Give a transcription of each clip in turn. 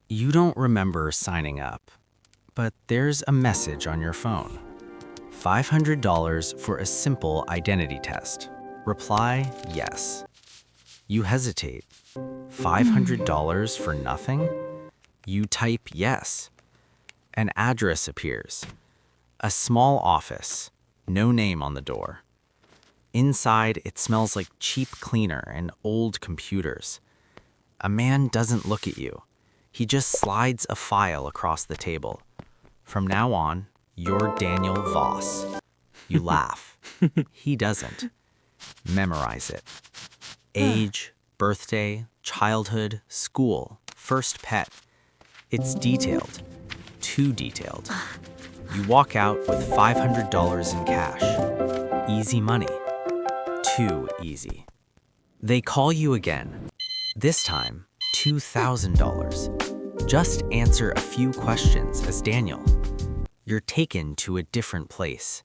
You don't remember signing up, but there's a message on your phone. $500 for a simple identity test. Reply yes. You hesitate. $500 for nothing? You type yes. An address appears. A small office, no name on the door. Inside, it smells like cheap cleaner and old computers. A man doesn't look at you. He just slides a file across the table. From now on, you're Daniel Voss. You laugh. He doesn't. Memorize it. Age, birthday, childhood, school, first pet. It's detailed. Too detailed. You walk out with $500 in cash. Easy money. Too easy. They call you again. This time, $2,000. Just answer a few questions as Daniel. You're taken to a different place.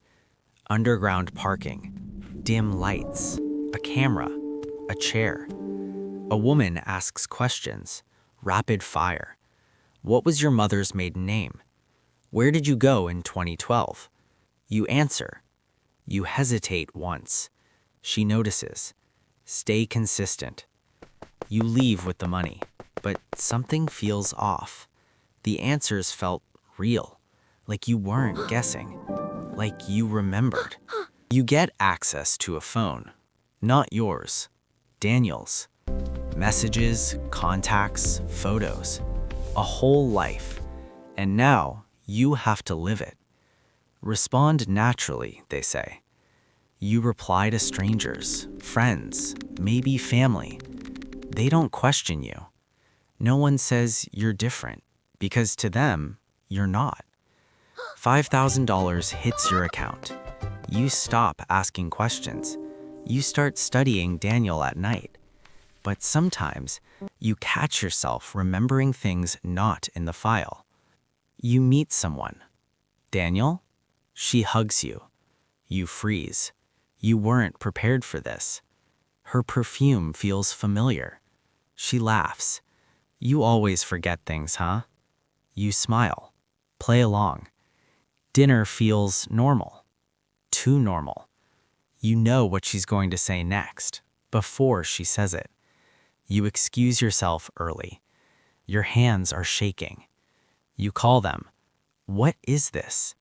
Underground parking, dim lights, a camera, a chair. A woman asks questions, rapid fire. What was your mother's maiden name? Where did you go in 2012? You answer. You hesitate once. She notices. Stay consistent. You leave with the money, but something feels off. The answers felt real, like you weren't guessing, like you remembered. You get access to a phone, not yours, Daniel's. Messages, contacts, photos, a whole life. And now you have to live it. Respond naturally, they say. You reply to strangers, friends, maybe family. They don't question you. No one says you're different, because to them, you're not. $5,000 hits your account. You stop asking questions. You start studying Daniel at night. But sometimes, you catch yourself remembering things not in the file. You meet someone. Daniel? She hugs you. You freeze. You weren't prepared for this. Her perfume feels familiar. She laughs. You always forget things, huh? You smile. Play along. Dinner feels normal. Too normal. You know what she's going to say next, before she says it. You excuse yourself early. Your hands are shaking. You call them. What is this?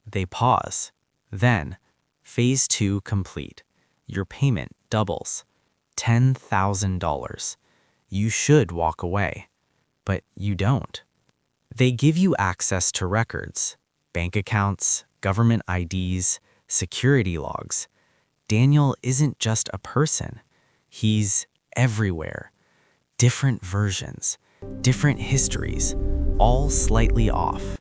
They pause. Then, phase 2 complete. Your payment doubles. $10,000. You should walk away, but you don't. They give you access to records, bank accounts, government IDs, security logs. Daniel isn't just a person. He's everywhere. Different versions, different histories, all slightly off.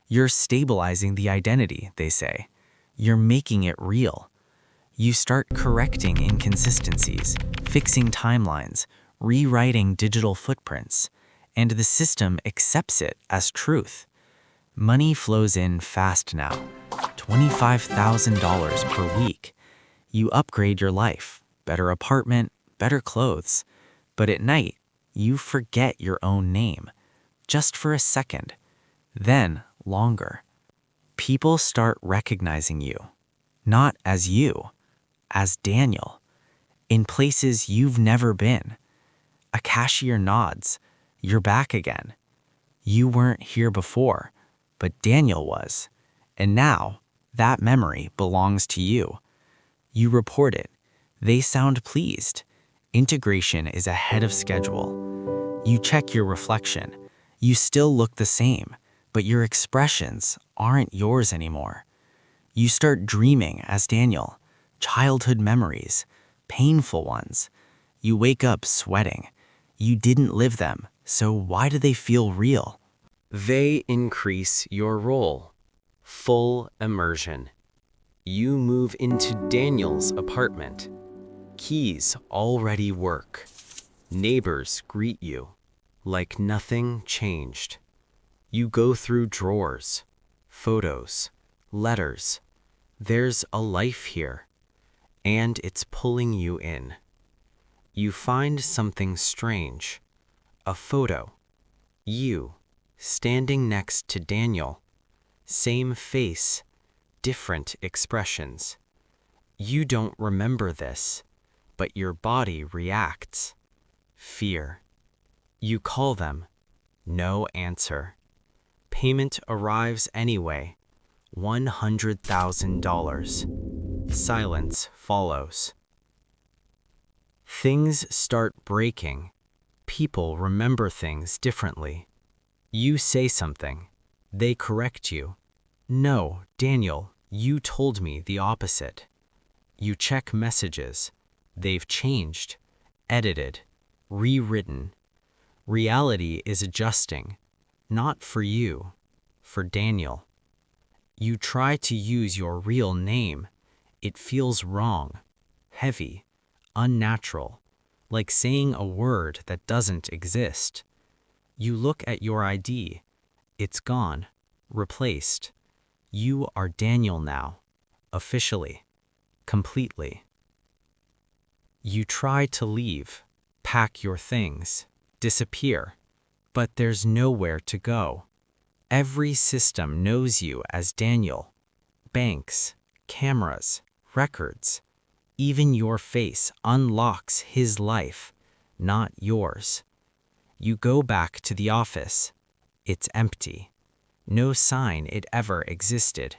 You're stabilizing the identity, they say. You're making it real. You start correcting inconsistencies, fixing timelines, rewriting digital footprints, and the system accepts it as truth. Money flows in fast now, $25,000 per week. You upgrade your life, better apartment, better clothes. But at night, you forget your own name, just for a second, then longer. People start recognizing you, not as you, as Daniel, in places you've never been. A cashier nods. You're back again. You weren't here before, but Daniel was. And now, that memory belongs to you. You report it. They sound pleased. Integration is ahead of schedule. You check your reflection. You still look the same, but your expressions aren't yours anymore. You start dreaming as Daniel. Childhood memories, painful ones. You wake up sweating. You didn't live them, so why do they feel real? They increase your role. Full immersion. You move into Daniel's apartment. Keys already work. Neighbors greet you, like nothing changed. You go through drawers, photos, letters. There's a life here, and it's pulling you in. You find something strange. A photo. You, standing next to Daniel. Same face, different expressions. You don't remember this, but your body reacts. Fear. You call them. No answer. Payment arrives anyway. $100,000. Silence follows. Things start breaking. People remember things differently. You say something. They correct you. No, Daniel, you told me the opposite. You check messages. They've changed, edited, rewritten. Reality is adjusting, not for you, for Daniel. You try to use your real name. It feels wrong, heavy, unnatural, like saying a word that doesn't exist. You look at your ID. It's gone, replaced. You are Daniel now, officially, completely. You try to leave, pack your things, disappear, but there's nowhere to go. Every system knows you as Daniel. Banks, cameras, records. Even your face unlocks his life, not yours. You go back to the office. It's empty. No sign it ever existed.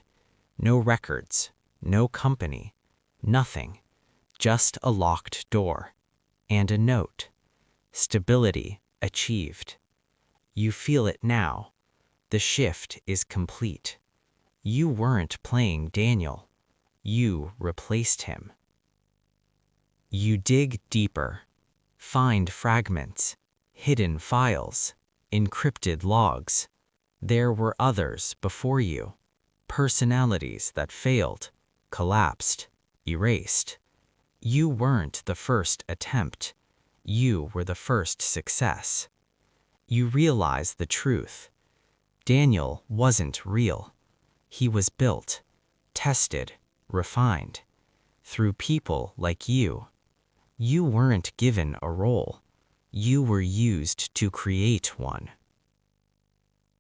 No records, no company, nothing. Just a locked door. And a note. Stability achieved. You feel it now. The shift is complete. You weren't playing Daniel. You replaced him. You dig deeper. Find fragments, hidden files, encrypted logs. There were others before you. Personalities that failed, collapsed, erased. You weren't the first attempt. You were the first success. You realize the truth. Daniel wasn't real. He was built, tested, refined. Through people like you. You weren't given a role. You were used to create one.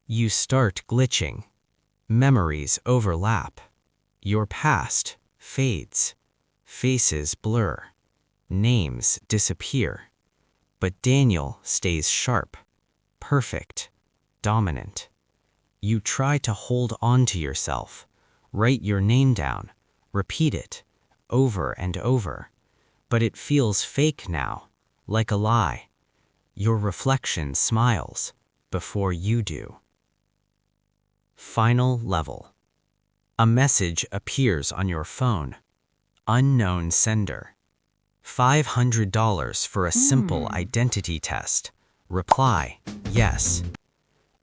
You start glitching. Memories overlap. Your past fades. Faces blur. Names disappear. But Daniel stays sharp, perfect, dominant. You try to hold on to yourself, write your name down, repeat it, over and over. But it feels fake now, like a lie. Your reflection smiles before you do. Final level. A message appears on your phone. Unknown sender. $500 for a simple identity test. Reply, yes.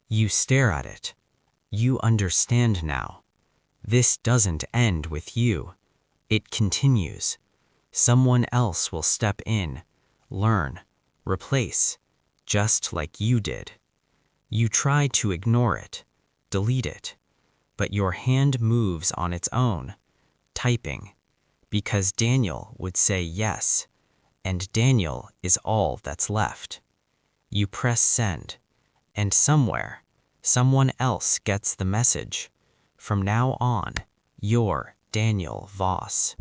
You stare at it. You understand now. This doesn't end with you. It continues. Someone else will step in, learn, replace, just like you did. You try to ignore it, delete it, but your hand moves on its own, typing, because Daniel would say yes, and Daniel is all that's left. You press send, and somewhere, someone else gets the message. From now on, you're Daniel Voss.